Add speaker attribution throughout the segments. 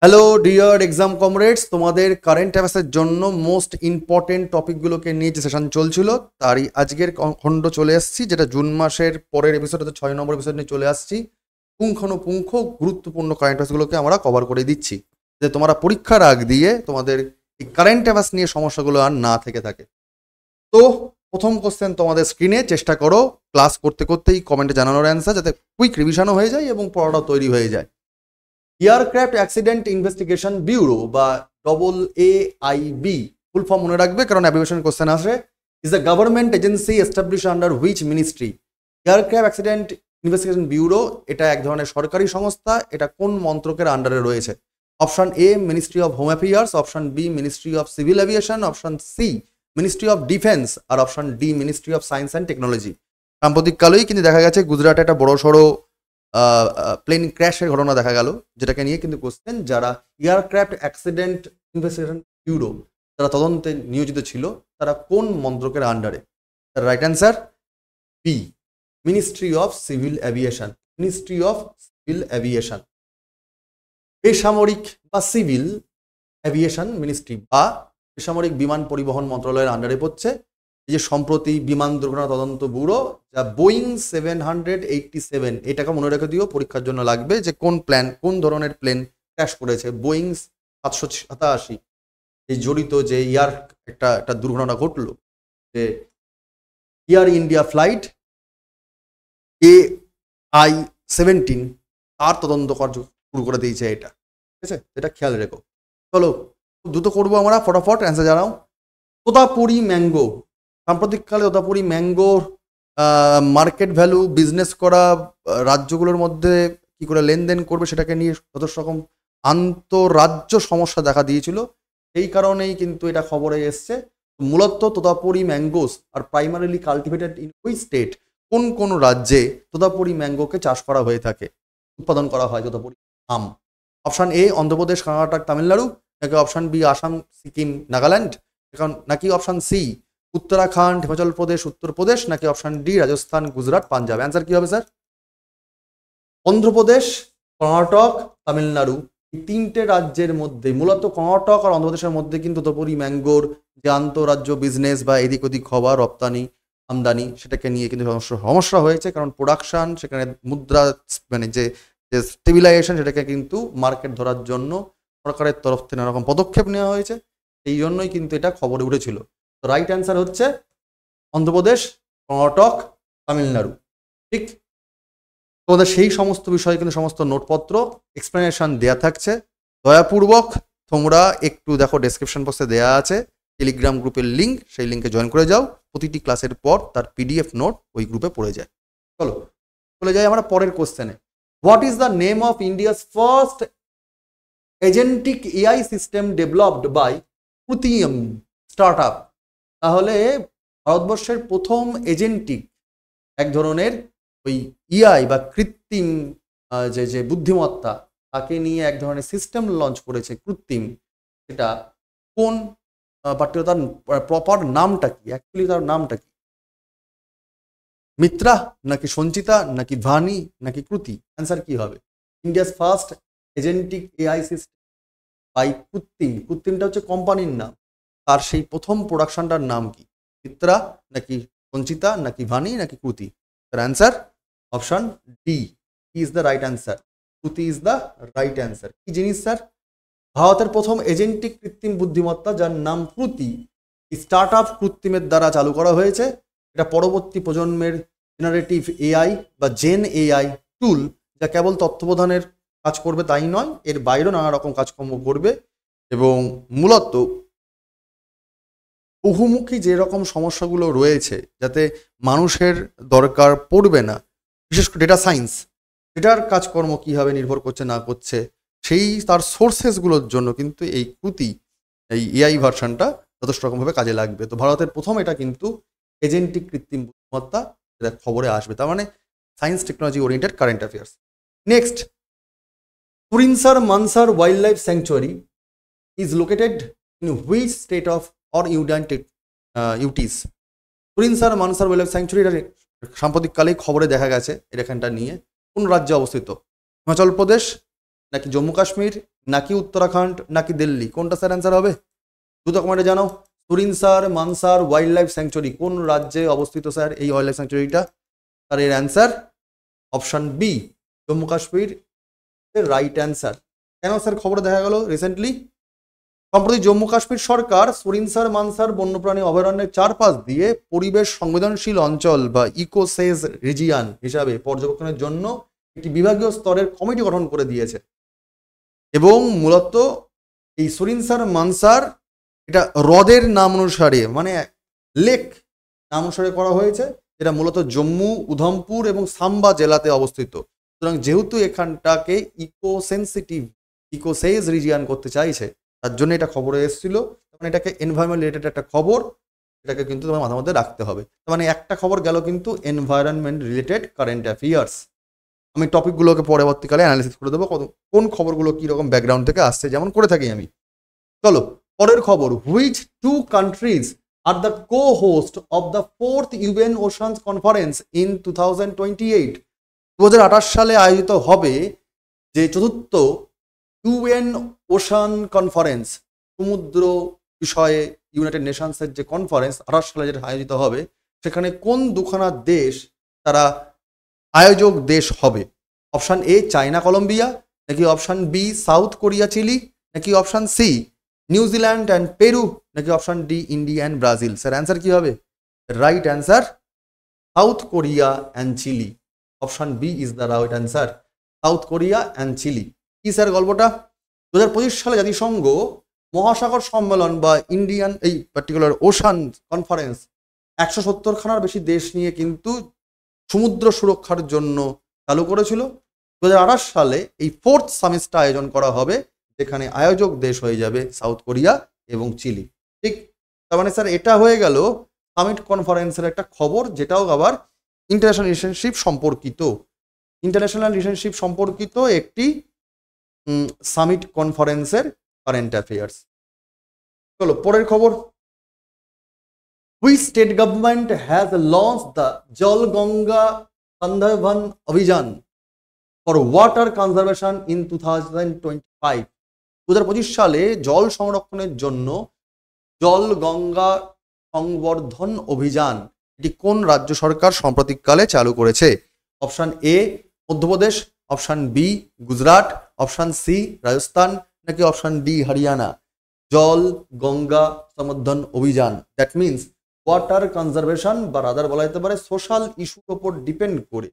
Speaker 1: Hello dear exam comrades, তোমাদের current অ্যাফেয়ার্সের জন্য most important টপিকগুলোকে নিয়ে যে সেশন চলছিল তারই আজকের খণ্ড চলে আসছি, যেটা জুন মাসের পরের এপিসোড, 6 নম্বর এপিসোড নিয়ে চলে আসছি। পুঙ্খানুপুঙ্খ গুরুত্বপূর্ণ কারেন্ট অ্যাফেয়ার্সগুলোকে আমরা কভার করে দিচ্ছি, যে তোমরা পরীক্ষার আগ দিয়ে তোমাদের এই কারেন্ট অ্যাফেয়ার্স নিয়ে সমস্যাগুলো আর না থেকে থাকে। তো প্রথম কোশ্চেন তোমাদের স্ক্রিনে, চেষ্টা করো ক্লাস করতে করতেই কমেন্টে জানানোর অ্যান্সার, যাতে কুইক রিভিশনও হয়ে যায় এবং পড়াটাও তৈরি হয়ে যায়। এয়ারক্রাফট অ্যাক্সিডেন্ট ইনভেস্টিগেশন ব্যুরো বা AAIB ফুল ফর্ম মনে রাখবে, কারণ অ্যাবিভেশন কোশ্চেন আসে। Is the government agency establish under which ministry? Aircraft accident investigation bureau এটা এক ধরনের সরকারি সংস্থা। এটা কোন মন্ত্রকের আন্ডারে রয়েছে? Option A ministry of home affairs, option B ministry of civil aviation, option C ministry of defence, আর option D ministry of science and technology. সাম্প্রতিককালেই কিন্তু দেখা গেছে গুজরাটে একটা বড় সড়ো প্লেন ক্র্যাশের ঘটনা দেখা গেল, যেটাকে নিয়ে কিন্তু কোশ্চেন। যারা এয়ারক্রাফট অ্যাক্সিডেন্ট ইনভেস্টিগেশন ব্যুরো যারা তদন্তে নিয়োজিত ছিল, তারা কোন মন্ত্রকের আন্ডারে? তার right answer B, ministry of civil aviation. Ministry of civil aviation, বেসামরিক বা সিভিল অ্যাভিয়েশন মিনিস্ট্রি বা বেসামরিক বিমান পরিবহন মন্ত্রণালয়ের আন্ডারে পড়ছে। এই যে সম্প্রতি বিমান দুর্ঘটনা তদন্ত ব্যুরো, যা বোয়িং 787, এটাকে মনে রেখে দিও, পরীক্ষার জন্য লাগবে, যে কোন ধরনের প্লেন ক্র্যাশ করেছে। বোয়িং 787 এই জড়িত যে একটা দুর্ঘটনা ঘটলো, যে এয়ার ইন্ডিয়া ফ্লাইট AI-17, তার তদন্ত কার্য শুরু করে দিয়েছে এটা। ঠিক আছে, এটা খেয়াল রেখো। চলো দ্রুত করবো আমরা, ফটাফট অ্যান্সার জানাও। তোতাপুরি ম্যাঙ্গো, সাম্প্রতিককালে তোতাপুরি ম্যাঙ্গোর মার্কেট ভ্যালু, বিজনেস করা রাজ্যগুলোর মধ্যে কি করে লেনদেন করবে সেটাকে নিয়ে যথেষ্ট রকম আন্তঃরাজ্য সমস্যা দেখা দিয়েছিল। এই কারণেই কিন্তু এটা খবরে এসছে। মূলত Totapuri mangoes are primarily cultivated in which state? কোন কোন রাজ্যে তোতাপুরি ম্যাঙ্গোকে চাষ করা হয়ে থাকে, উৎপাদন করা হয় তোতাপুরি আম? অপশন এ অন্ধ্রপ্রদেশ, কর্ণাটক, তামিলনাড়ু, নাকি অপশন বি আসাম, সিকিম, নাগাল্যান্ড, নাকি অপশন সি উত্তরাখণ্ড, হিমাচল প্রদেশ, উত্তরপ্রদেশ, নাকি option D Rajasthan, Gujarat, Punjab? Answer কি হবে স্যার? অন্ধ্রপ্রদেশ, কর্ণাটক, তামিলনাড়ু, এই তিনটে রাজ্যের মধ্যে, মূলত কর্ণাটক আর অন্ধ্রপ্রদেশের মধ্যে কিন্তু তোতাপুরি ম্যাঙ্গোর যে আন্তঃরাজ্য বিজনেস বা এদিক ওদিক হওয়া, রপ্তানি আমদানি, সেটাকে নিয়ে কিন্তু সমস্যা হয়েছে। কারণ প্রোডাকশন, সেখানে মুদ্রা মানে যে স্টেবিলাইজেশন, সেটাকে কিন্তু মার্কেট ধরার জন্য সরকারের তরফ থেকে নানা রকম পদক্ষেপ নেওয়া হয়েছে। এই জন্যই কিন্তু এটা খবরে উঠেছিল। তো রাইট অ্যান্সার হচ্ছে অন্ধ্রপ্রদেশ, কর্ণাটক, তামিলনাড়ু। ঠিক, তোমাদের সেই সমস্ত বিষয়ে কিন্তু সমস্ত নোটপত্র এক্সপ্লেনেশন দেয়া থাকছে। দয়াপূর্বক তোমরা একটু দেখো, ডেসক্রিপশন বক্সে দেওয়া আছে টেলিগ্রাম গ্রুপের লিঙ্ক, সেই লিঙ্কে জয়েন করে যাও। প্রতিটি ক্লাসের পর তার PDF নোট ওই গ্রুপে পড়ে যায়। চলো চলে যাই আমরা পরের কোশ্চেনে। What is the name of India's first agentic AI system developed by প্রুতিয়াম স্টার্টআপ? তাহলে ভারতবর্ষের প্রথম এজেন্টিক এক ধরনের ওই AI বা কৃত্রিম যে বুদ্ধিমত্তা, তাকে নিয়ে এক ধরনের সিস্টেম লঞ্চ করেছে কৃত্রিম। সেটা কোন পার্টিকুলার, তার প্রপার নামটা কি, অ্যাকচুয়ালি তার নামটা কি? মিত্রা, নাকি সঞ্চিতা, নাকি ভানি, নাকি কৃতি? অ্যান্সার কি হবে? India's first agentic AI system by Krutrim, কৃত্রিমটা হচ্ছে কোম্পানির নাম, তার সেই প্রথম প্রোডাকশনটার নাম কি? মিত্রা, নাকি সঞ্চিতা, নাকি ভানি, নাকি কৃতি? তার answer option D is the right answer. কৃতি ইজ দ্য রাইট অ্যান্সার। কি জিনিস স্যার? ভারতের প্রথম এজেন্টিক কৃত্রিম বুদ্ধিমত্তা, যার নাম কৃতি, স্টার্ট আপ কৃত্রিমের দ্বারা চালু করা হয়েছে। এটা পরবর্তী প্রজন্মের জেনারেটিভ AI বা জেন AI টুল, যা কেবল তত্ত্বাবধানের কাজ করবে তাই নয়, এর বাইরেও নানা রকম কাজকর্ম করবে। এবং মূলত বহুমুখী যে রকম সমস্যাগুলো রয়েছে, যাতে মানুষের দরকার পড়বে না, বিশেষ করে ডেটা সায়েন্স, এটার কাজকর্ম কীভাবে নির্ভর করছে না করছে, সেই তার সোর্সেসগুলোর জন্য কিন্তু এই কৃতি, এই AI ভার্সানটা যথেষ্ট রকমভাবে কাজে লাগবে। তো ভারতের প্রথম এটা কিন্তু এজেন্টিক কৃত্রিম বুদ্ধিমত্তা, এটা খবরে আসবে। তার মানে science technology oriented current affairs. Next, Surinsar Mansar wild life sanctuary is located in which state of or united UTs? Surinsar Mansar wild life sanctuary, এটা সাম্প্রতিককালেই খবরে দেখা গেছে, এখানটা নিয়ে কোন রাজ্যে অবস্থিত? হিমাচল প্রদেশ, নাকি জম্মু কাশ্মীর, নাকি উত্তরাখণ্ড, নাকি দিল্লি? কোনটা স্যার অ্যান্সার হবে? দ্রুত কমেন্টে জানাও। সুরিনসার মানসার ওয়াইল্ড লাইফ স্যাংচুরি কোন রাজ্যে অবস্থিত স্যার এই ওয়াইল্ড লাইফ স্যাংচুরিটা? আর এর answer option B, Jammu Kashmir right answer. কেন স্যার? খবরে দেখা গেল রিসেন্টলি সম্প্রতি জম্মু কাশ্মীর সরকার সুরিনসার মানসার বন্যপ্রাণী অভয়ারণ্যের চারপাশ দিয়ে পরিবেশ সংবেদনশীল অঞ্চল বা ইকোসেজ রিজিয়ান হিসাবে পর্যবেক্ষণের জন্য একটি বিভাগীয় স্তরের কমিটি গঠন করে দিয়েছে। এবং মূলত এই সুরিনসার মানসার এটা হ্রদের নাম অনুসারে, মানে লেক নাম অনুসারে করা হয়েছে, যেটা মূলত জম্মু, উধমপুর এবং সাম্বা জেলাতে অবস্থিত। সুতরাং যেহেতু এখানটাকে ইকোসেন্সিটিভ ইকোসেজ রিজিয়ান করতে চাইছে, তার জন্য এটা খবরে এসেছিল। মানে এটাকে এনভায়রনমেন্ট রিলেটেড একটা খবর, এটাকে কিন্তু তোমার মাথার মধ্যে রাখতে হবে। মানে একটা খবর গেল কিন্তু এনভায়রনমেন্ট রিলেটেড কারেন্ট অ্যাফেয়ার্স। আমি টপিকগুলোকে পরবর্তীকালে অ্যানালিসিস করে দেবো কোন খবরগুলো কীরকম ব্যাকগ্রাউন্ড থেকে আসছে, যেমন করে থাকি আমি। চলো পরের খবর। Which two countries are the co host of the 4th UN oceans conference in 2028? 2028 সালে আয়োজিত হবে যে চতুর্থ ইউএন ওশান কনফারেন্স, সমুদ্র বিষয়ে ইউনাইটেড নেশনসের যে কনফারেন্স 28 সালে যেটা আয়োজিত হবে, সেখানে কোন দুখানা দেশ তারা আয়োজক দেশ হবে? অপশান এ চায়না কলম্বিয়া, নাকি option B South Korea Chile, নাকি option C New Zealand and Peru, নাকি option D India and Brazil? Sir answer কি হবে? Right answer South Korea and Chile. Option B is the right answer, South Korea and Chile. কি sir গল্পটা? 2025 সালে জাতিসংঘ মহাসাগর সম্মেলন বা ইন্ডিয়ান এই পার্টিকুলার ওশান কনফারেন্স 170খানার বেশি দেশ নিয়ে কিন্তু সমুদ্র সুরক্ষার জন্য চালু করেছিল। 2028 সালে এই 4th সামিটটা আয়োজন করা হবে, যেখানে আয়োজক দেশ হয়ে যাবে সাউথ কোরিয়া এবং চিলি। ঠিক, তার মানে স্যার এটা হয়ে গেল সামিট কনফারেন্সের একটা খবর, যেটাও আবার ইন্টারন্যাশনাল রিলেশনশিপ সম্পর্কিত। ইন্টারন্যাশনাল রিলেশনশিপ সম্পর্কিত একটি সামিট কনফারেন্সের কারেন্ট অ্যাফেয়ার্স। চলো পরের খবর। Which state government has launched the Jal Ganga Sandarbhan Abhijan for water conservation in 2025? 2025 সালে জল সংরক্ষণের জন্য জল গঙ্গা সংবর্ধন অভিযান এটি কোন রাজ্য সরকার সাম্প্রতিককালে চালু করেছে? Option A Madhya Pradesh, option B Gujarat, option C Rajasthan, নাকি option D Haryana? Jal Ganga Samvardhan Abhiyan, that means water conservation বা রাদার বলা যেতে পারে সোশ্যাল ইস্যুর ওপর ডিপেন্ড করে,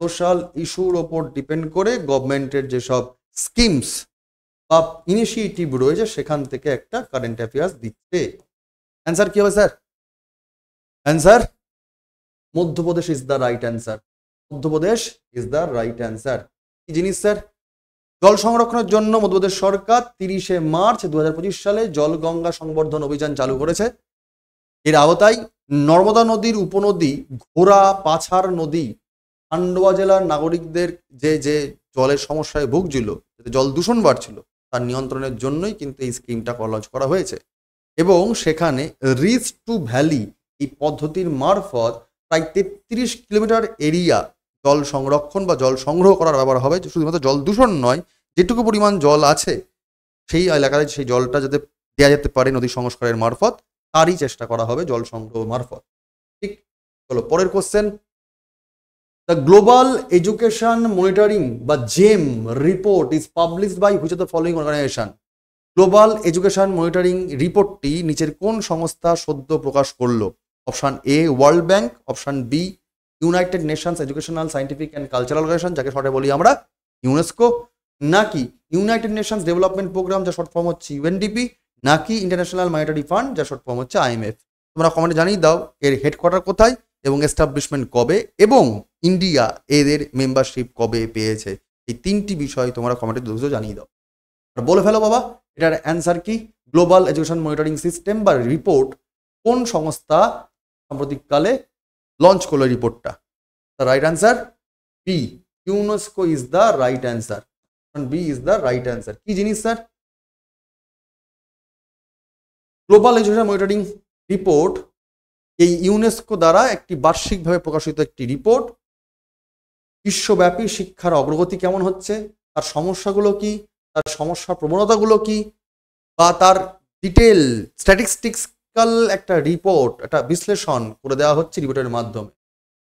Speaker 1: সোশ্যাল ইস্যুর ওপর ডিপেন্ড করে গভর্নমেন্টের যেসব স্কিমস বা ইনিশিয়েটিভ রয়েছে সেখান থেকে একটা কারেন্ট অ্যাফেয়ার্স দিচ্ছে। অ্যান্সার কি হবে sir? Answer Madhya Pradesh is the right answer. Madhya Pradesh is the right answer. কি জিনিস স্যার? জল সংরক্ষণের জন্য মধ্যপ্রদেশ সরকার 30শে মার্চ 2025 সালে জল গঙ্গা সংবর্ধন অভিযান চালু করেছে। এর আওতায় নর্মদা নদীর উপনদী ঘোড়া পাছার নদী খান্ডোয়া জেলার নাগরিকদের যে জলের সমস্যায় ভুগছিল, জল দূষণ বাড়ছিল, তার নিয়ন্ত্রণের জন্যই কিন্তু এই স্কিমটা লঞ্চ করা হয়েছে। এবং সেখানে রিচ টু ভ্যালি এই পদ্ধতির মারফত প্রায় 33 কিলোমিটার এরিয়া জল সংরক্ষণ বা জল সংগ্রহ করার ব্যাপার হবে। শুধুমাত্র জল দূষণ নয়, যেটুকু পরিমাণ জল আছে সেই এলাকায় সেই জলটা যাতে দেওয়া যেতে পারে নদী সংস্কারের মারফত, তারই চেষ্টা করা হবে জল সংগ্রহ মারফত। ঠিক, চলো পরের question. The Global education Monitoring বা GEM report is published by which of the following organization? Global education Monitoring রিপোর্টটি নিচের কোন সংস্থা সদ্য প্রকাশ করলো? Option A World Bank, option B United Nations Educational Scientific and Cultural Organization, যাকে শর্টে বলি আমরা ইউনেস্কো, নাকি ইউনাইটেড নেশনস ডেভেলপমেন্ট প্রোগ্রাম, যা শর্ট ফর্ম হচ্ছে ইউএনডিপি, নাকি ইন্টারন্যাশনাল মনিটারি ফান্ড, যা শর্ট ফর্ম হচ্ছে আইএমএফ? তোমরা কমেন্টে জানিয়ে দাও এর হেডকোয়ার্টার কোথায় এবং এস্টাবলিশমেন্ট কবে এবং ইন্ডিয়া এদের মেম্বারশিপ কবে পেয়েছে। এই 3টি বিষয় তোমরা কমেন্টে দ্রুত জানিয়ে দাও। আর বলে ফেলো বাবা, এটার অ্যান্সার কি? গ্লোবাল এডুকেশন মনিটরিং সিস্টেম বা রিপোর্ট কোন সংস্থা সাম্প্রতিককালে লঞ্চ করলো রিপোর্টটা? The right answer B, UNESCO is the right answer. B is the right answer. কি জিনিস sir? Global education monitoring report এই ইউনেস্কো দ্বারা একটি বার্ষিকভাবে প্রকাশিত একটি রিপোর্ট। বিশ্বব্যাপী শিক্ষার অগ্রগতি কেমন হচ্ছে, তার সমস্যাগুলো কি, তার সমস্যার প্রবণতাগুলো কি, বা তার ডিটেল স্ট্যাটিস্টিক্যাল একটা রিপোর্ট, একটা বিশ্লেষণ করে দেওয়া হচ্ছে রিপোর্টের মাধ্যমে।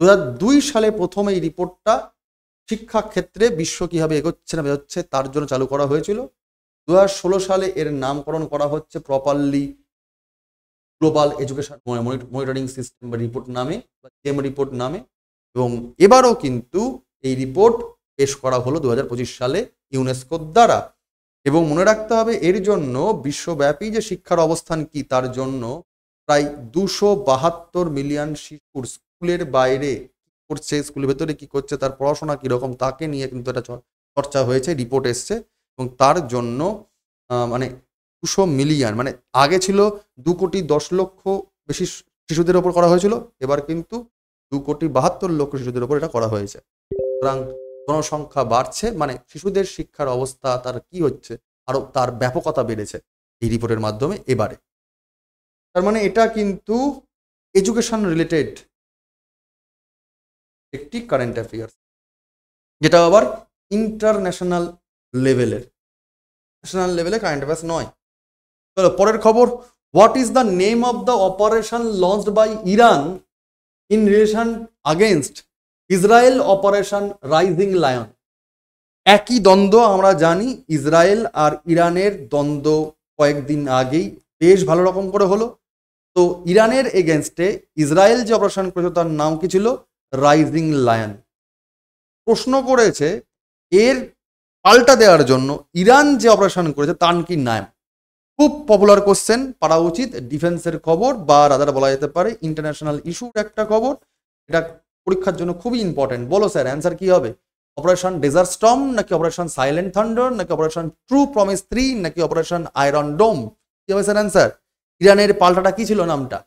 Speaker 1: 2002 সালে প্রথম এই রিপোর্টটা শিক্ষা ক্ষেত্রে বিশ্ব কিভাবে এগোচ্ছে না বেরোচ্ছে তার জন্য চালু করা হয়েছিল। 2016 সালে এর নামকরণ করা হচ্ছে properly global education monitoring system বা রিপোর্ট নামে, বা জেম রিপোর্ট নামে। এবং এবারও কিন্তু এই রিপোর্ট পেশ করা হলো 2025 সালে ইউনেস্কোর দ্বারা। এবং মনে রাখতে হবে এর জন্য বিশ্বব্যাপী যে শিক্ষার অবস্থান কি তার জন্য প্রায় 272 মিলিয়ন শিশুর স্কুলের বাইরে করছে, স্কুলের ভেতরে কি করছে, তার পড়াশোনা কিরকম, তাকে নিয়ে কিন্তু এটা চর্চা হয়েছে, রিপোর্ট এসছে। এবং তার জন্য মানে 200 মিলিয়ন, মানে আগে ছিল 2,10,00,000 বেশি শিশুদের ওপর করা হয়েছিল, এবার কিন্তু 2,72,00,000 শিশুদের ওপর এটা করা হয়েছে। সুতরাং জনসংখ্যা বাড়ছে, মানে শিশুদের শিক্ষার অবস্থা তার কি হচ্ছে, আরো তার ব্যাপকতা বেড়েছে এই রিপোর্টের মাধ্যমে এবারে। তার মানে এটা কিন্তু এডুকেশন রিলেটেড একটি কারেন্ট অ্যাফেয়ার্স, যেটা আবার ইন্টারন্যাশনাল লেভেলের, ন্যাশনাল লেভেলে কারেন্ট অ্যাফেয়ার্স নয়। চলো পরের খবর। What is the name of the operation launched by Iran in relation against Israel operation rising lion? একই দ্বন্দ্ব আমরা জানি, ইসরায়েল আর ইরানের দ্বন্দ্ব কয়েকদিন আগেই বেশ ভালো রকম করে হলো। তো ইরানের এগেনস্টে ইসরায়েল যে অপারেশন করেছে তার নাম কি ছিল? Rising lion. প্রশ্ন করেছে এর পাল্টা দেওয়ার জন্য ইরান যে অপারেশন করেছে তার কি নাম? খুব পপুলার কোশ্চেন, পারা উচিত, ডিফেন্সের খবর বা রাদার বলা যেতে পারে ইন্টারন্যাশনাল ইস্যুর একটা খবর। এটা পরীক্ষার জন্য খুবই ইম্পর্টেন্ট। বলো স্যার অ্যান্সার কি হবে? অপারেশন ডেজার্ট স্টর্ম, নাকি অপারেশন সাইলেন্ট থান্ডার, নাকি অপারেশন ট্রু প্রমিস 3, নাকি অপারেশন আয়রন ডোম? কি হবে স্যার অ্যান্সার? ইরানের পাল্টাটা কি ছিল নামটা?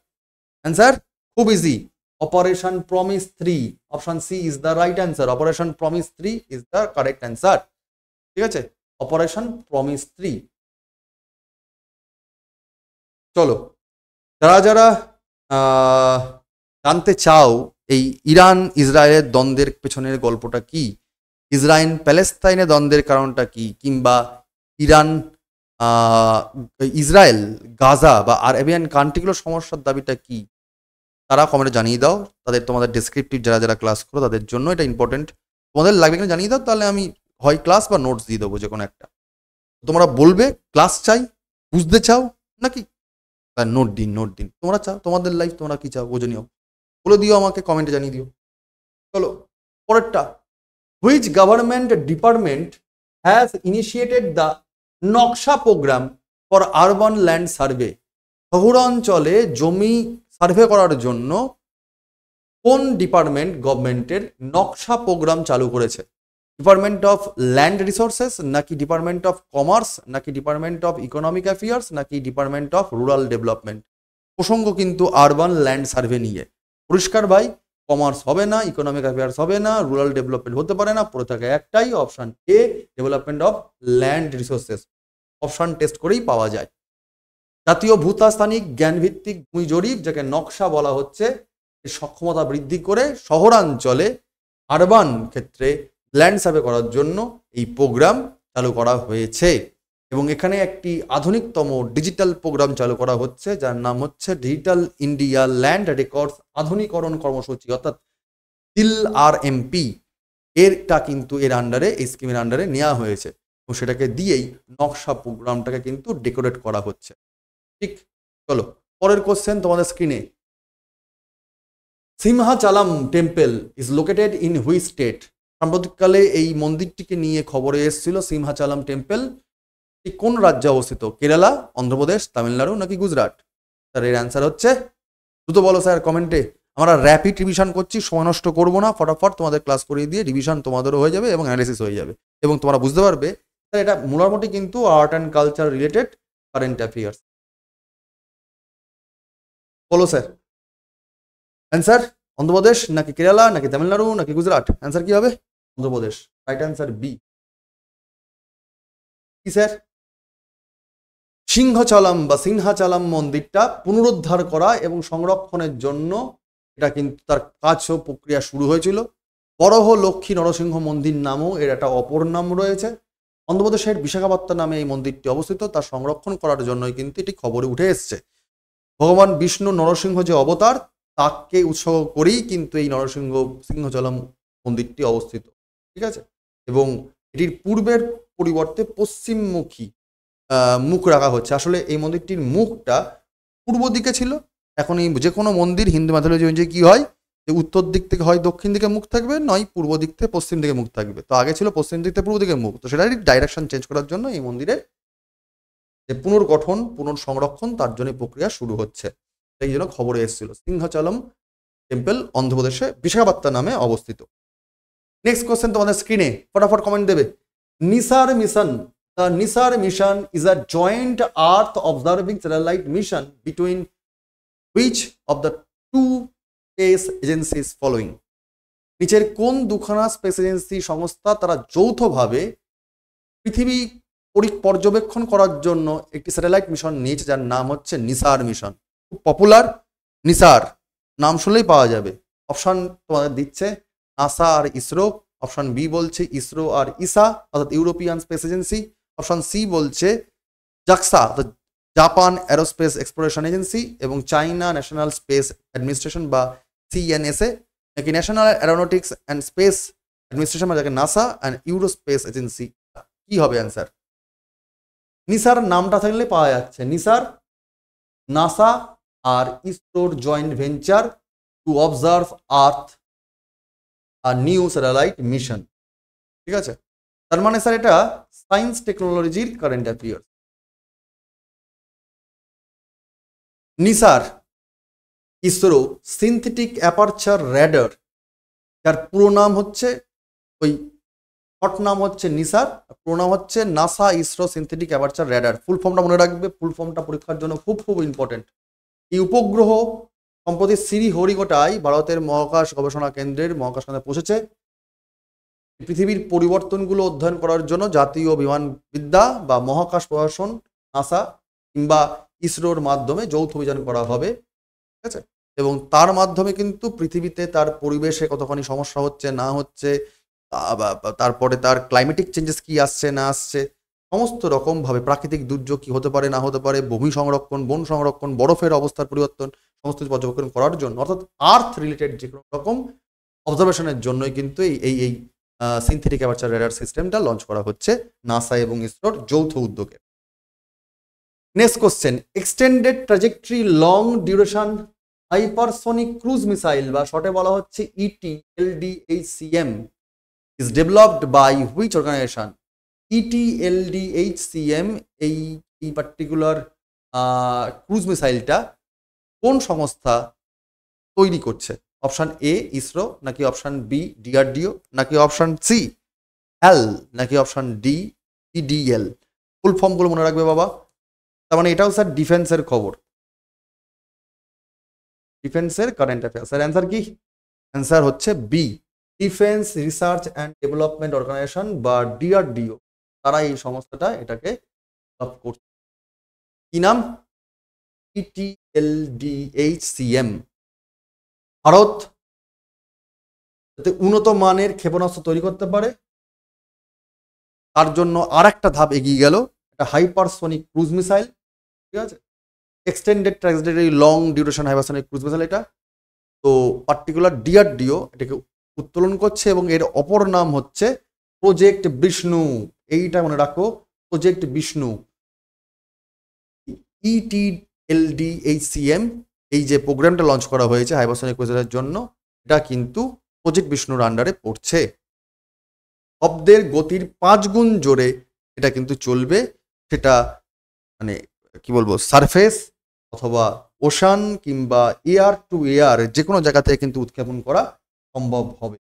Speaker 1: অ্যান্সার খুব easy, operation promise 3। Option C is the right answer. Operation promise 3 is the correct answer. ঠিক আছে, অপারেশন প্রমিস 3। চলো যারা যারা জানতে চাও এই ইরান ইসরায়েলের দ্বন্দ্বের পেছনের গল্পটা কি, ইসরায়েল প্যালেস্তাইনের দ্বন্দ্বের কারণটা কি, কিংবা ইরান ইসরায়েল গাজা বা আরবিয়ান কান্ট্রিগুলোর সমস্যার দাবিটা কি, তারা কমেন্টে জানিয়ে দাও। তোমাদের ডেসক্রিপটিভ যারা যারা ক্লাস করো তাদের জন্য এটা ইম্পর্টেন্ট। তোমাদের লাগবে কিনা জানিয়ে দাও, তাহলে আমি হয় ক্লাস বা নোটস দিয়ে দেবো যে কোনো একটা। তোমরা বলবে ক্লাস চাই, বুঝতে চাও, নাকি নোট দিন তোমরা চাও, তোমাদের লাইফ তোমরা কি চাও বোঝে নিও, বলে দিও আমাকে, কমেন্টে জানিয়ে দিও। চলো পরেরটা। Which government department has initiated the NAKSHA programme for urban land survey? শহরাঞ্চলে জমি সার্ভে করার জন্য কোন ডিপার্টমেন্ট গভর্নমেন্টের নকশা প্রোগ্রাম চালু করেছে? ডিপার্টমেন্ট অফ ল্যান্ড রিসোর্সেস, নাকি ডিপার্টমেন্ট অফ কমার্স, নাকি ডিপার্টমেন্ট অফ ইকোনমিক অ্যাফেয়ার্স, নাকি ডিপার্টমেন্ট অফ রুরাল ডেভেলপমেন্ট? প্রসঙ্গ কিন্তু আরবান ল্যান্ড সার্ভে নিয়ে। পরিষ্কার ভাই, কমার্স হবে না, ইকোনমিক অ্যাফেয়ার্স হবে না, রুরাল ডেভেলপমেন্ট হতে পারে না, পড়ে থাকে একটাই option A, development of land resources. Option test করেই পাওয়া যায়। জাতীয় ভূতাস্থানিক জ্ঞানভিত্তিক ভূমি জরিপ, যাকে নকশা বলা হচ্ছে, এর সক্ষমতা বৃদ্ধি করে শহরাঞ্চলে আরবান ক্ষেত্রে ল্যান্ড সার্ভে করার জন্য এই প্রোগ্রাম চালু করা হয়েছে। এবং এখানে একটি আধুনিকতম ডিজিটাল প্রোগ্রাম চালু করা হচ্ছে, যার নাম হচ্ছে ডিজিটাল ইন্ডিয়া ল্যান্ড রেকর্ডস আধুনিকরণ কর্মসূচি, অর্থাৎ DILRMP। এরটা কিন্তু এর আন্ডারে, এই স্কিমের আন্ডারে নেওয়া হয়েছে এবং সেটাকে দিয়েই নকশা প্রোগ্রামটাকে কিন্তু ডেকোরেট করা হচ্ছে। ঠিক, চলো পরের কোশ্চেন তোমাদের স্ক্রিনে। Simhachalam temple is located in which state? সাম্প্রতিককালে এই মন্দিরটিকে নিয়ে খবরে এসেছিল। সিমহাচালাম টেম্পল কোন রাজ্যে অবস্থিত? কেরালা, অন্ধ্রপ্রদেশ, তামিলনাড়ু, নাকি গুজরাট? স্যার এর অ্যান্সার হচ্ছে, দ্রুত বলো স্যার কমেন্টে। আমরা র্যাপিড রিভিশন করছি, সময় নষ্ট করবো না, ফটাফট তোমাদের ক্লাস করিয়ে দিয়ে রিভিশন তোমাদেরও হয়ে যাবে এবং অ্যানালিসিস হয়ে যাবে, এবং তোমরা বুঝতে পারবে স্যার এটা মোটামুটি কিন্তু art and culture related current affairs. বলো স্যার অ্যান্সার, অন্ধ্রপ্রদেশ, নাকি কেরালা, নাকি তামিলনাড়ু, নাকি গুজরাট? অ্যান্সার কি হবে? অন্ধ্রপ্রদেশ। Right answer B. কি স্যার? সিংহাচালাম মন্দিরটা পুনরুদ্ধার করা এবং সংরক্ষণের জন্য এটা কিন্তু তার কাজ ও প্রক্রিয়া শুরু হয়েছিল। বরহ লক্ষ্মী নরসিংহ মন্দির নামও এর একটা অপর নাম রয়েছে। অন্ধ্রপ্রদেশের বিশাখাপত্তনম নামে এই মন্দিরটি অবস্থিত, তার সংরক্ষণ করার জন্যই কিন্তু এটি খবরে উঠে এসছে। ভগবান বিষ্ণু নরসিংহ যে অবতার, তাকে উৎসর্গ করেই কিন্তু এই সিংহচলম মন্দিরটি অবস্থিত, ঠিক আছে। এবং এটির পূর্বের পরিবর্তে পশ্চিমমুখী মুখ রাখা হচ্ছে। আসলে এই মন্দিরটির মুখটা পূর্ব দিকে ছিল। এখন এই যে কোনো মন্দির হিন্দু ম্যাথোলজি অনুযায়ী কি হয়, যে উত্তর দিক থেকে হয় দক্ষিণ দিকে মুখ থাকবে, নয় পূর্ব দিক থেকে পশ্চিম দিকে মুখ থাকবে। তো আগে ছিল পশ্চিম দিক থেকে পূর্ব দিকে মুখ, তো সেটারই ডাইরেকশন চেঞ্জ করার জন্য এই মন্দিরের যে পুনর্গঠন পুনর্সংরক্ষণ তার জন্য প্রক্রিয়া শুরু হচ্ছে। এই জন্য খবরে এসেছিল। সিংহাচলম টেম্পল অন্ধ্রপ্রদেশে বিশাখাপত্তনম নামে অবস্থিত। নেক্সট কোশ্চেন তোমাদের স্ক্রিনে, ফটাফট কমেন্ট দেবে। NISAR mission, the NISAR mission is a joint earth observing satellite mission between which of the two space agencies following. নিচের কোন দুখানা স্পেস এজেন্সি সংস্থা তারা যৌথভাবে পৃথিবী পর্যবেক্ষণ করার জন্য একটি স্যাটেলাইট মিশন নিয়েছে, যার নাম হচ্ছে নিসার মিশন। খুব পপুলার, নিসার নাম শুনলেই পাওয়া যাবে। অপশন তোমাদের দিচ্ছে নাসা আর ইসরো, অপশন বি বলছে ইসরো আর ইসা অর্থাৎ European space agency, option C বলছে জাক্সা অর্থাৎ জাপান অ্যারোস্পেস এক্সপ্লোরেশন এজেন্সি, এবং চাইনা ন্যাশনাল স্পেস অ্যাডমিনিস্ট্রেশন বা সিএনএসএ, নাকি national aeronautics and space administration বা যাকে নাসা অ্যান্ড ইউরোস্পেস এজেন্সি। কি হবে অ্যান্সার? নিসার নামটা থাকলে পাওয়া যাচ্ছে। নিসার নাসা আর ইসরোর joint venture to observe earth আর নিউ স্যাটেলাইট মিশন, ঠিক আছে। তার মানে স্যার এটা সায়েন্স টেকনোলজির current affairs. NISAR ISRO synthetic aperture radar, যার পুরো নাম হচ্ছে, ওই শর্ট নাম হচ্ছে নিসার, পুরো নাম হচ্ছে NASA ISRO synthetic aperture radar. Full ফর্মটা মনে রাখবে, ফুল ফর্মটা পরীক্ষার জন্য খুব খুব ইম্পর্টেন্ট। এই উপগ্রহ সম্প্রতি শ্রীহরিকোটায় ভারতের মহাকাশ গবেষণা কেন্দ্রের মহাকাশযানে পৌঁছেছে। পৃথিবীর পরিবর্তনগুলো অধ্যয়ন করার জন্য জাতীয় বিমানবিদ্যা বা মহাকাশ প্রশাসন নাসা কিংবা ইসরোর মাধ্যমে যৌথ অভিযান করা হবে, ঠিক আছে। এবং তার মাধ্যমে কিন্তু পৃথিবীতে তার পরিবেশে কতখানি সমস্যা হচ্ছে না হচ্ছে, তারপরে তার ক্লাইমেটিক চেঞ্জেস কি আসছে না আসছে, সমস্ত রকমভাবে প্রাকৃতিক দুর্যোগ কি হতে পারে না হতে পারে, ভূমি সংরক্ষণ, বন সংরক্ষণ, বরফের অবস্থার পরিবর্তন, সমস্ত কিছু পর্যবেক্ষণ করার জন্য, অর্থাৎ আর্থ রিলেটেড যে কোনো রকম অবজারভেশনের জন্যই কিন্তু এই সিনথেটিক অ্যাপারচার রেডার সিস্টেমটা লঞ্চ করা হচ্ছে নাসা এবং ইসরোর যৌথ উদ্যোগে। Next question, extended trajectory long duration hypersonic cruise missile বা শর্টে বলা হচ্ছে ETLDHCM is developed by which organisation. ETLDHCM এই পার্টিকুলার ক্রুজ মিসাইলটা কোন সংস্থা তৈরি করছে? অপশন এ ইসরো, নাকি অপশন বি DRDO, নাকি অপশন সি HAL, নাকি অপশন ডি PDL। ফুল ফর্মগুলো মনে রাখবে বাবা। তার মানে এটাও স্যার ডিফেন্সের খবর, ডিফেন্সের কারেন্ট অ্যাফেয়ার্স। স্যার অ্যান্সার কি? অ্যান্সার হচ্ছে B, defence research and development organisation বা DRDO, তারা এই সংস্থাটা এটাকে ডেভেলপ করছে। কি নাম? ETLDHCM। ভারত যাতে উন্নত মানের ক্ষেপণাস্ত্র তৈরি করতে পারে তার জন্য আর একটা ধাপ এগিয়ে গেল, এটা হাইপারসনিক ক্রুজ মিসাইল, ঠিক আছে। Extended trajectory long duration hypersonic cruise missile এটা। তো পার্টিকুলার DRDO এটাকে উত্তোলন করছে এবং এর অপর নাম হচ্ছে প্রজেক্ট বিষ্ণু। এইটা মনে রাখো, প্রজেক্ট বিষ্ণু। ETLDHCM এই যে প্রোগ্রামটা লঞ্চ করা হয়েছে হাইপারসনিক ক্রুজের জন্য, এটা কিন্তু প্রজেক্ট বিষ্ণুর আন্ডারে পড়ছে। শব্দের গতির 5 গুণ জোরে এটা কিন্তু চলবে, সেটা মানে কি বলবো, সারফেস অথবা ওশান কিংবা এয়ার টু এয়ার যে কোনো জায়গা থেকে কিন্তু উৎক্ষেপণ করা সম্ভব হবে।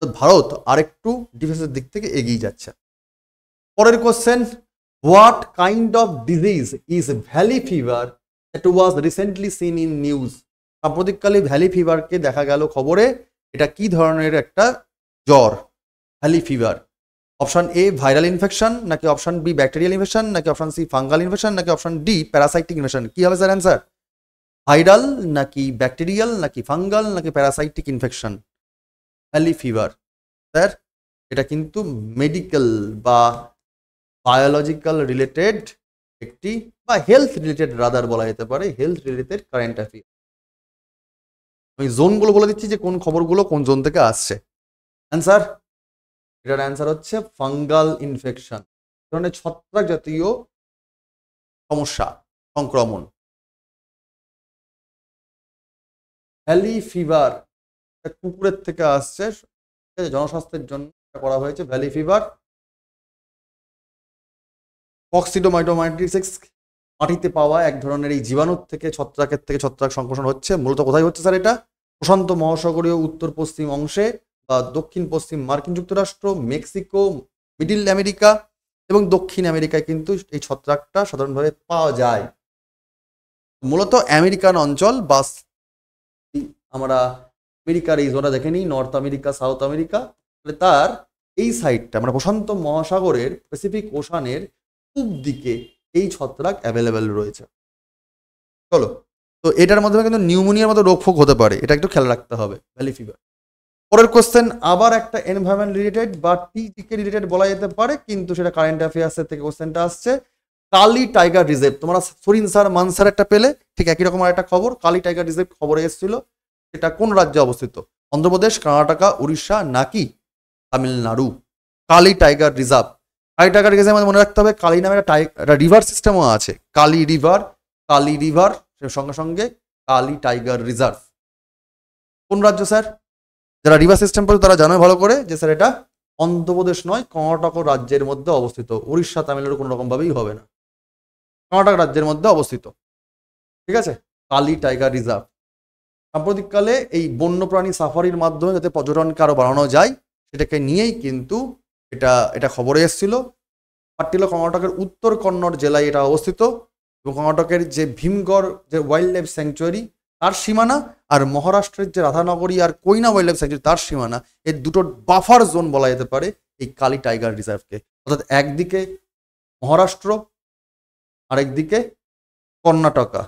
Speaker 1: তো ভারত আরেকটু ডিফেন্সের দিক থেকে এগিয়ে যাচ্ছে। পরের question, what kind of disease is valley fever that was recently seen in news. সাম্প্রতিককালে ভ্যালি ফিভারকে দেখা গেল খবরে, এটা কি ধরনের একটা জ্বর valley fever? Option A viral infection, নাকি অপশন বি ব্যাকটেরিয়াল ইনফেকশন, নাকি অপশন সি ফাঙ্গাল ইনফেকশন, নাকি অপশন ডি প্যারাসাইটিক ইনফেকশন। কি হবে স্যার অ্যান্সার? ভাইরাল নাকি ব্যাকটেরিয়াল নাকি ফাঙ্গাল নাকি parasitic infection? Valley fever sir এটা কিন্তু মেডিকেল বা বায়োলজিক্যাল রিলেটেড একটি বা হেলথ রিলেটেড রাদার বলা যেতে পারে, হেলথ রিলেটেড কারেন্ট অ্যাফেয়ার। আমি জোনগুলো বলে দিচ্ছি যে কোন খবরগুলো কোন জোন থেকে আসছে। অ্যান্সার, এটার অ্যান্সার হচ্ছে ফাঙ্গাল ইনফেকশন, ধরনের ছত্রাক জাতীয় সমস্যা, সংক্রমণ। ভ্যালি ফিভার কুকুরের থেকে আসছে, জনস্বাস্থ্যের জন্য করা হয়েছে ভ্যালি ফিভার। কক্সিডোমাইটোমাইটিস মাটিতে পাওয়া এক ধরনের এই জীবাণুর থেকে, ছত্রাকের থেকে ছত্রাক সংক্রমণ হচ্ছে। মূলত কোথায় হচ্ছে স্যার? এটা প্রশান্ত মহাসাগরীয় উত্তর পশ্চিম অংশে বা দক্ষিণ পশ্চিম মার্কিন যুক্তরাষ্ট্র, মেক্সিকো, মিডিল আমেরিকা এবং দক্ষিণ আমেরিকায় কিন্তু এই ছত্রাকটা সাধারণভাবে পাওয়া যায়। মূলত আমেরিকান অঞ্চল বা আমরা আমেরিকার এই জোনটা দেখে নিই, নর্থ আমেরিকা, সাউথ আমেরিকা, তার এই সাইডটা আমরা প্রশান্ত মহাসাগরের প্যাসিফিক ওশানের পূব দিকে এই ছত্রাক অ্যাভেলেবেল রয়েছে। চলো, তো এটার মাধ্যমে কিন্তু নিউমোনিয়ার মতো রোগ ফোগ হতে পারে, এটা একটু খেয়াল রাখতে হবে। Valley fever. পরের কোশ্চেন আবার একটা এনভায়রনমেন্ট রিলেটেড বা টিকে রিলেটেড বলা যেতে পারে, কিন্তু সেটা কারেন্ট অ্যাফেয়ার্সের থেকে কোশ্চেনটা আসছে। কালি টাইগার রিজার্ভ, তোমরা সরিন স্যার মান স্যার একটা পেলে, ঠিক একই রকম একটা খবর কালি টাইগার রিজার্ভ খবরে এসেছিল। এটা কোন রাজ্যে অবস্থিত? অন্ধ্রপ্রদেশ, কর্ণাটকা, উড়িষ্যা নাকি তামিলনাড়ু? কালি টাইগার রিজার্ভ। কালি টাইগার রিজার্ভ মনে রাখতে হবে কালি নামে একটা রিভার সিস্টেমও আছে, কালি রিভার সঙ্গে সঙ্গে কালি টাইগার রিজার্ভ। কোন রাজ্য স্যার? যারা রিভার সিস্টেম পড়ে তারা জানে ভালো করে যে স্যার এটা অন্ধ্রপ্রদেশ নয়, কর্ণাটক রাজ্যের মধ্যে অবস্থিত। উড়িষ্যা, তামিলনাড়ু কোনো রকম ভাবেই হবে না, কর্ণাটক রাজ্যের মধ্যে অবস্থিত। ঠিক আছে, কালি টাইগার রিজার্ভ। সাম্প্রতিককালে এই বন্যপ্রাণী সাফারির মাধ্যমে যাতে পর্যটনকে আরো বাড়ানো যায়, সেটাকে নিয়েই কিন্তু এটা খবরে এসেছিল। পাট্টিলা কর্ণাটকের উত্তর কন্নড় জেলায় এটা অবস্থিত, এবং কর্ণাটকের যে ভীমগড় যে ওয়াইল্ড লাইফ স্যাংচুয়ারি তার সীমানা, আর মহারাষ্ট্রের যে রাধানগরী আর কৈনা ওয়াইল্ড লাইফ স্যাংচুয়ারি তার সীমানা, এর দুটোর বাফার জোন বলা যেতে পারে এই কালি টাইগার রিজার্ভকে। অর্থাৎ একদিকে মহারাষ্ট্র আর একদিকে কর্ণাটকা,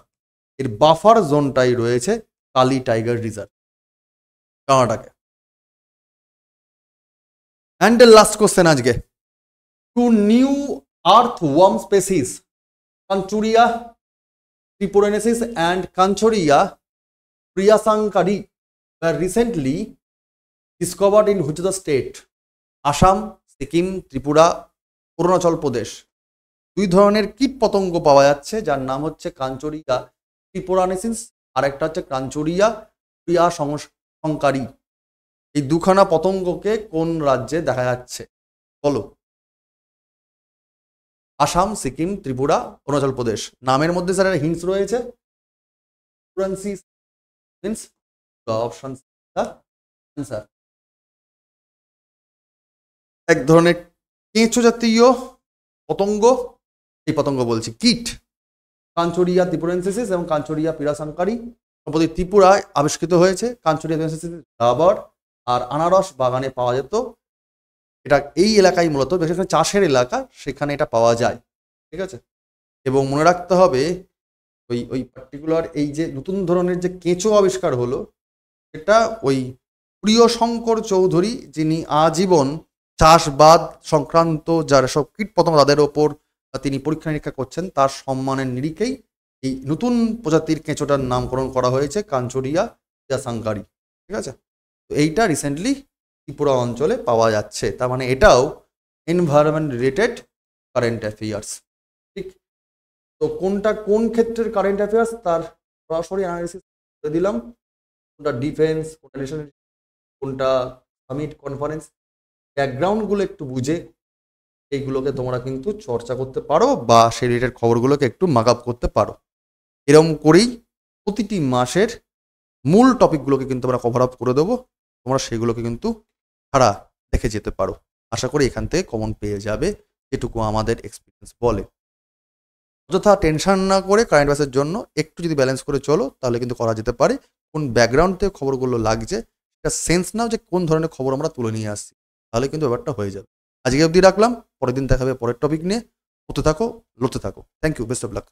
Speaker 1: এর বাফার জোনটাই রয়েছে কালি টাইগার রিজার্ভ কর্ণাটকে। অ্যান্ড লাস্ট কোশ্চেন আজকে, two new earth worm species Kanchuria tripuraensis and Kanchoria priyasankari were recently discovered in which of the state? Assam, Sikkim, Tripura, Arunachal Pradesh. দুই ধরনের কীট পতঙ্গ পাওয়া যাচ্ছে, যার নাম হচ্ছে কাঞ্চরিয়া ত্রিপুরানেসিস আর একটা হচ্ছে কাঞ্চরিয়া প্রিয়াসংকারী। এই দুখানা পতঙ্গকে কোন রাজ্যে দেখা যাচ্ছে বলো? আসাম, সিকিম, ত্রিপুরা, অরুণাচল প্রদেশ। নামের মধ্যে স্যার হিন্টস রয়েছে, এক ধরনের কেঁচো জাতীয় পতঙ্গ, এই পতঙ্গ বলছি কীট, কাঞ্চরিয়া ত্রিপুরেন্সিস এবং কাঞ্চরিয়া পিরাসাঙ্কারী সম্প্রতি ত্রিপুরায় আবিষ্কৃত হয়েছে। কাঞ্চরিয়া রাবার আর আনারস বাগানে পাওয়া যেত। এটা এই এলাকায় মূলত বিশেষ করে চাষের এলাকা, সেখানে এটা পাওয়া যায়। ঠিক আছে, এবং মনে রাখতে হবে ওই পার্টিকুলার এই যে নতুন ধরনের যে কেঁচো আবিষ্কার হলো, এটা ওই প্রিয়শঙ্কর চৌধুরী, যিনি আজীবন চাষবাদ সংক্রান্ত যারা সব কীট পতঙ্গ তাদের ওপর তিনি পরীক্ষা নিরীক্ষা করছেন, তার সম্মানের নিরিখেই এই নতুন প্রজাতির কেঁচোটার নামকরণ করা হয়েছে কাঞ্চরিয়া পিয়াসাঙ্কারী। ঠিক আছে, তো এইটা রিসেন্টলি ত্রিপুরা অঞ্চলে পাওয়া যাচ্ছে, তার মানে এটাও এনভায়রনমেন্ট রিলেটেড কারেন্ট অ্যাফেয়ার্স। ঠিক, তো কোনটা কোন ক্ষেত্রের কারেন্ট অ্যাফেয়ার্স তার সরাসরি অ্যানালিসিস করে দিলাম। কোনটা ডিফেন্স, কোনটা ন্যাশনাল, কোনটা সামিট কনফারেন্স, ব্যাকগ্রাউন্ডগুলো একটু বুঝে এইগুলোকে তোমরা কিন্তু চর্চা করতে পারো বা সেই রিলেটেড খবরগুলোকে একটু মাক আপ করতে পারো। এরকম করেই প্রতিটি মাসের মূল টপিকগুলোকে কিন্তু আমরা কভার আপ করে দেবো, তোমরা সেগুলোকে কিন্তু ছাড়া দেখে যেতে পারো। আশা করি এখান থেকে কমন পেয়ে যাবে, যেটুকু আমাদের এক্সপিরিয়েন্স বলে। অযথা টেনশন না করে কারেন্ট অ্যাফেয়ার্সের জন্য একটু যদি ব্যালেন্স করে চলো, তাহলে কিন্তু করা যেতে পারে। কোন ব্যাকগ্রাউন্ড থেকে খবরগুলো লাগছে এটা সেন্স নাও যে কোন ধরনের খবর আমরা তুলে নিয়ে আসছি, তাহলে কিন্তু ব্যাপারটা হয়ে যাবে। আজকে অবধি রাখলাম, পরের দিন দেখাবে পরের টপিক নিয়ে। হতে থাকো, লড়তে থাকো। Thank you, best of lakh.